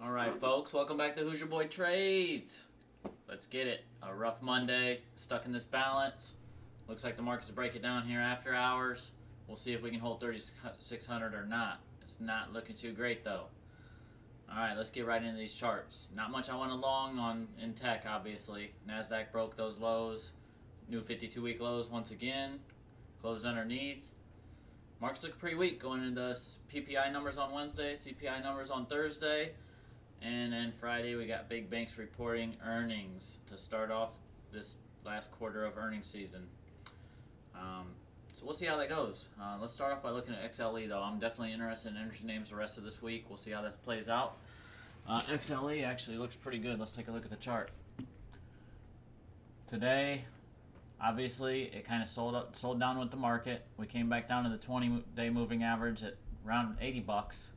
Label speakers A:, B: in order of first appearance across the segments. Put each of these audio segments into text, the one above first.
A: Alright, folks, welcome back to Who's Your Boy Trades. Let's get it. A rough Monday, stuck in this balance. Looks like the market's to break it down here after hours. We'll see if we can hold 3,600 or not. It's not looking too great though. Alright, let's get right into these charts. Not much I want to long on in tech, obviously. NASDAQ broke those lows. New 52-week lows once again. Closed underneath. Markets look pretty weak going into PPI numbers on Wednesday, CPI numbers on Thursday. And then Friday, we got big banks reporting earnings to start off this last quarter of earnings season. So we'll see how that goes. Let's start off by looking at XLE, though. I'm definitely interested in energy names the rest of this week. We'll see how this plays out. XLE actually looks pretty good. Let's take a look at the chart. Today, obviously, it kind of sold down with the market. We came back down to the 20-day moving average at around 80 bucks.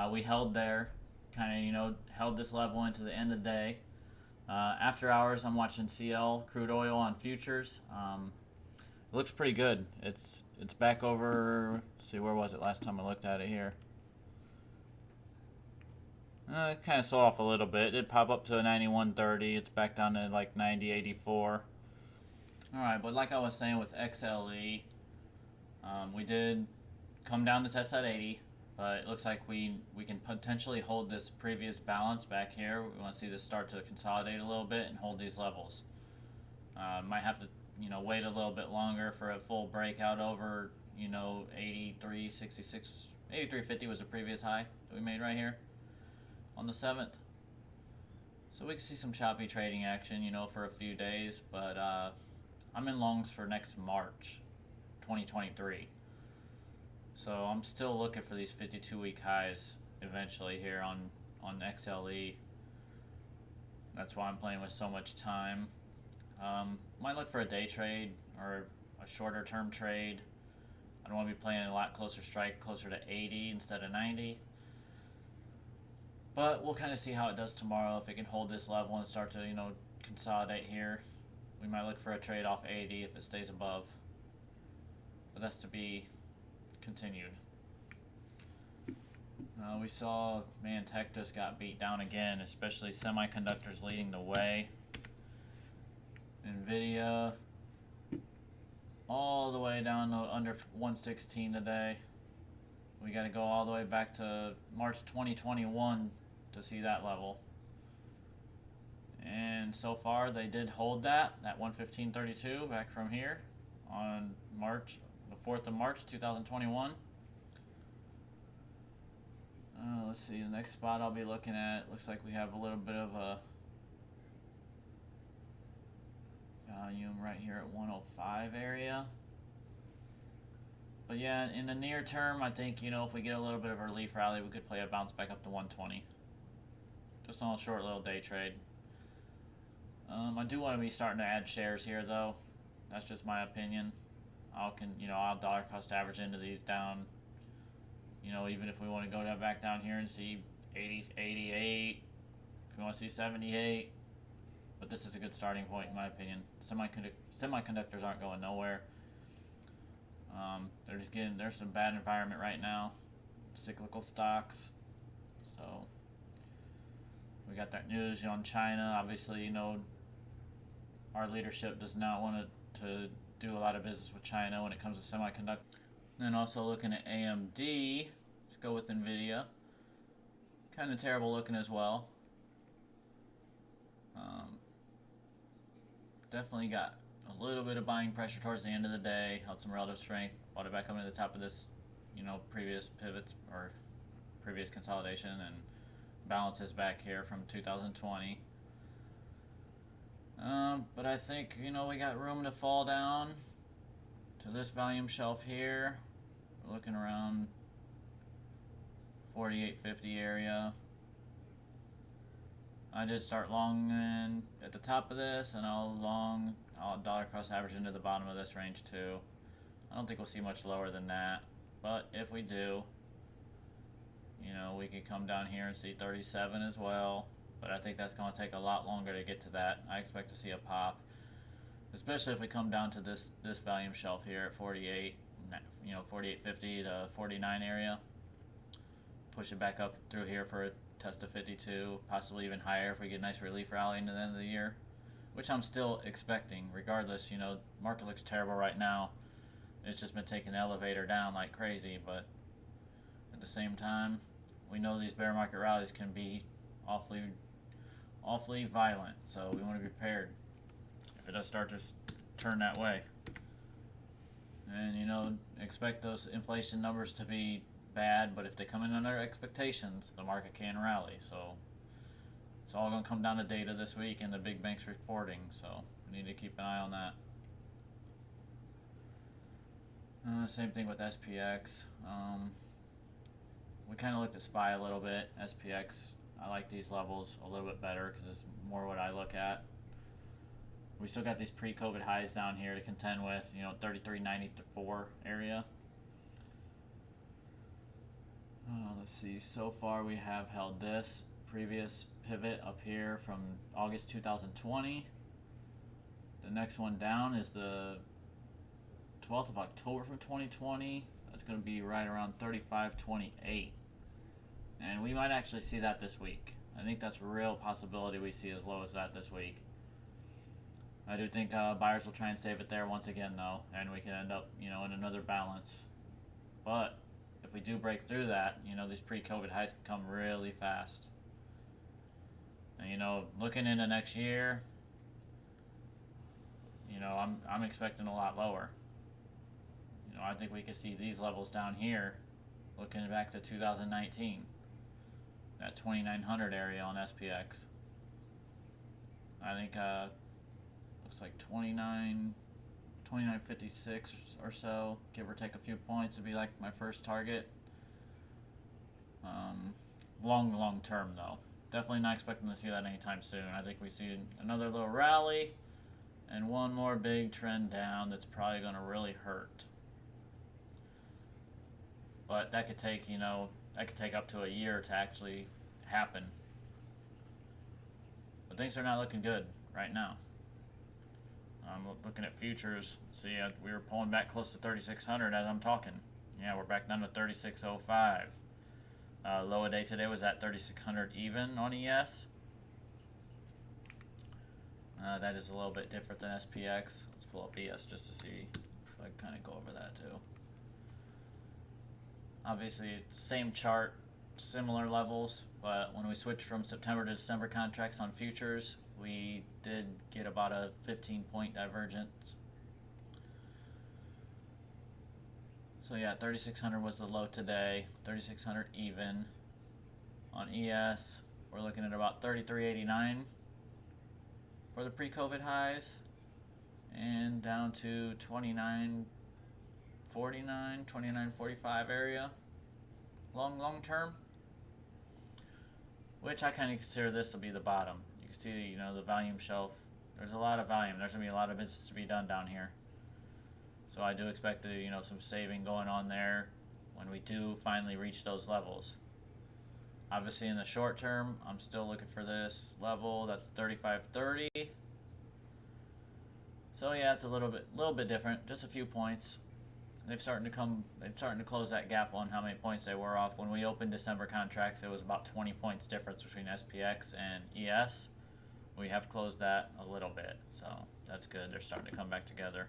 A: We held there. Kind of, held this level into the end of the day. After hours, I'm watching CL crude oil on futures. It looks pretty good. It's back over. Let's see, where was it last time I looked at it here? It kind of sold off a little bit. It did pop up to a 91.30. It's back down to like 90.84. All right, but like I was saying with XLE, we did come down to test that 80. But it looks like we can potentially hold this previous balance back here. We want to see this start to consolidate a little bit and hold these levels. Might have to, wait a little bit longer for a full breakout over, 83.66, 83.50 was the previous high that we made right here on the 7th. So we can see some choppy trading action, for a few days. But I'm in longs for next March, 2023. So I'm still looking for these 52-week highs eventually here on XLE. That's why I'm playing with so much time. Might look for a day trade or a shorter term trade. I don't want to be playing a lot closer strike, closer to 80 instead of 90. But we'll kind of see how it does tomorrow. If it can hold this level and start to, consolidate here. We might look for a trade off 80 if it stays above. But that's to be continued. We saw, tech just got beat down again, especially semiconductors leading the way. Nvidia all the way down to under 116 today. We got to go all the way back to March 2021 to see that level. And so far they did hold that 115.32 back from here on the 4th of March 2021. Let's see, the next spot I'll be looking at, looks like we have a little bit of a volume right here at 105 area. But yeah, in the near term, I think, if we get a little bit of a relief rally, we could play a bounce back up to 120. Just on a short little day trade. I do want to be starting to add shares here, though. That's just my opinion. I'll dollar cost average into these down. Even if we want to go back down here and see 80, 88, if we want to see 78. But this is a good starting point in my opinion. Semiconductors aren't going nowhere. There's some bad environment right now. Cyclical stocks. So we got that news on China. Obviously, our leadership does not want to do a lot of business with China when it comes to semiconductors. Then also looking at AMD. Let's go with Nvidia. Kind of terrible looking as well. Definitely got a little bit of buying pressure towards the end of the day. Held some relative strength. Bought it back up into the top of this, previous pivots or previous consolidation, and balances back here from 2020. But I think, we got room to fall down to this volume shelf here. We're looking around 48.50 area. I did start long at the top of this, and I'll dollar cost average into the bottom of this range too. I don't think we'll see much lower than that, but if we do, we could come down here and see 37 as well. But I think that's going to take a lot longer to get to that. I expect to see a pop, especially if we come down to this volume shelf here at 48, 48.50 to 49 area. push it back up through here for a test of 52, possibly even higher if we get a nice relief rally into the end of the year, which I'm still expecting. Regardless, market looks terrible right now. It's just been taking the elevator down like crazy, but at the same time, we know these bear market rallies can be awfully violent, so we want to be prepared if it does start to turn that way. And expect those inflation numbers to be bad, but if they come in under expectations, the market can rally. So it's all going to come down to data this week and the big banks reporting, so we need to keep an eye on that. Same thing with SPX. We kind of looked at SPY a little bit. SPX, I like these levels a little bit better because it's more what I look at. We still got these pre-COVID highs down here to contend with, 33.94 area. Let's see, so far we have held this previous pivot up here from August 2020. The next one down is the 12th of October from 2020. That's going to be right around 35.28. And we might actually see that this week. I think that's a real possibility we see as low as that this week. I do think buyers will try and save it there once again, though, and we can end up, in another balance. But if we do break through that, these pre-COVID highs can come really fast. And, looking into next year, I'm expecting a lot lower. I think we could see these levels down here, looking back to 2019, that 2900 area on SPX. I think looks like 2956 or so, give or take a few points, would be like my first target. Long term though, definitely not expecting to see that anytime soon. I think we see another little rally and one more big trend down that's probably going to really hurt. But that could take, up to a year to actually happen. But things are not looking good right now. I'm looking at futures. See, we were pulling back close to 3,600 as I'm talking. Yeah, we're back down to 3,605. Low a day today was at 3,600 even on ES. That is a little bit different than SPX. Let's pull up ES just to see if I can kind of go over that too. Obviously, same chart, similar levels, but when we switched from September to December contracts on futures, we did get about a 15-point divergence. So yeah, 3,600 was the low today, 3,600 even. On ES, we're looking at about 3,389 for the pre-COVID highs, and down to 2949, 2945 area, long term, which I kind of consider this will be the bottom. You can see, the volume shelf. There's a lot of volume. There's going to be a lot of business to be done down here. So I do expect some saving going on there when we do finally reach those levels. Obviously, in the short term, I'm still looking for this level. That's 35.30. So yeah, it's a little bit different. Just a few points. They're starting to close that gap on how many points they were off. When we opened December contracts, it was about 20 points difference between SPX and ES. We have closed that a little bit, so that's good. They're starting to come back together.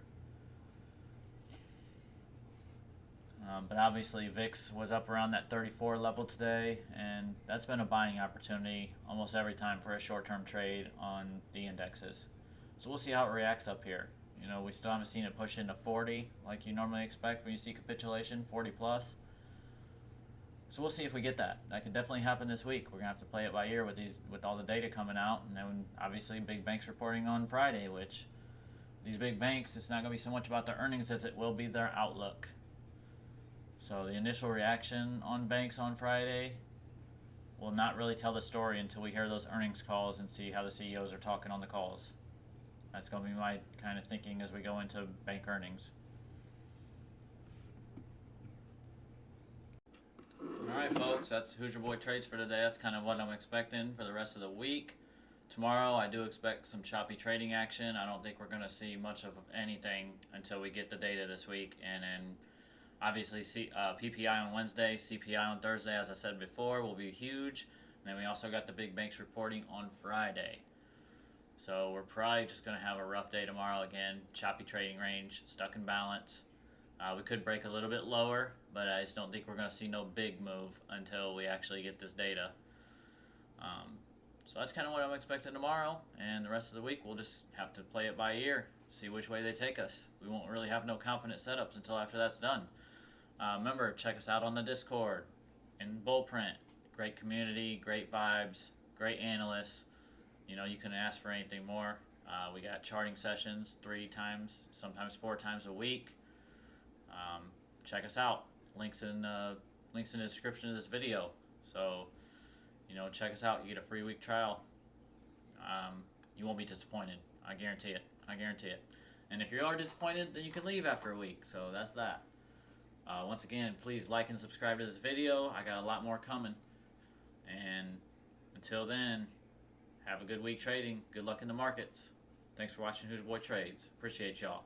A: But obviously, VIX was up around that 34 level today, and that's been a buying opportunity almost every time for a short-term trade on the indexes. So we'll see how it reacts up here. We still haven't seen it push into 40 like you normally expect when you see capitulation, 40 plus. So we'll see if we get that. That could definitely happen this week. We're gonna have to play it by ear with all the data coming out, and then obviously big banks reporting on Friday. Which these big banks, it's not gonna be so much about their earnings as it will be their outlook. So the initial reaction on banks on Friday will not really tell the story until we hear those earnings calls and see how the CEOs are talking on the calls. That's going to be my kind of thinking as we go into bank earnings. Alright folks, that's Who's Your Boy Trades for today. That's kind of what I'm expecting for the rest of the week. Tomorrow I do expect some choppy trading action. I don't think we're going to see much of anything until we get the data this week, and then Obviously, PPI on Wednesday, CPI on Thursday, as I said before, will be huge. And then we also got the big banks reporting on Friday. So we're probably just going to have a rough day tomorrow again. Choppy trading range, stuck in balance. We could break a little bit lower, but I just don't think we're going to see no big move until we actually get this data. So that's kind of what I'm expecting tomorrow. And the rest of the week, we'll just have to play it by ear, see which way they take us. We won't really have no confident setups until after that's done. Remember, check us out on the Discord, in Bullprint. Great community, great vibes, great analysts. You know, you can ask for anything more. We got charting sessions 3 times, sometimes 4 times a week. Check us out. Links in the description of this video. So, you know, check us out. You get a free week trial. You won't be disappointed. I guarantee it. I guarantee it. And if you are disappointed, then you can leave after a week. So that's that. Once again, please like and subscribe to this video. I got a lot more coming. And until then, have a good week trading. Good luck in the markets. Thanks for watching Who's Your Boy Trades. Appreciate y'all.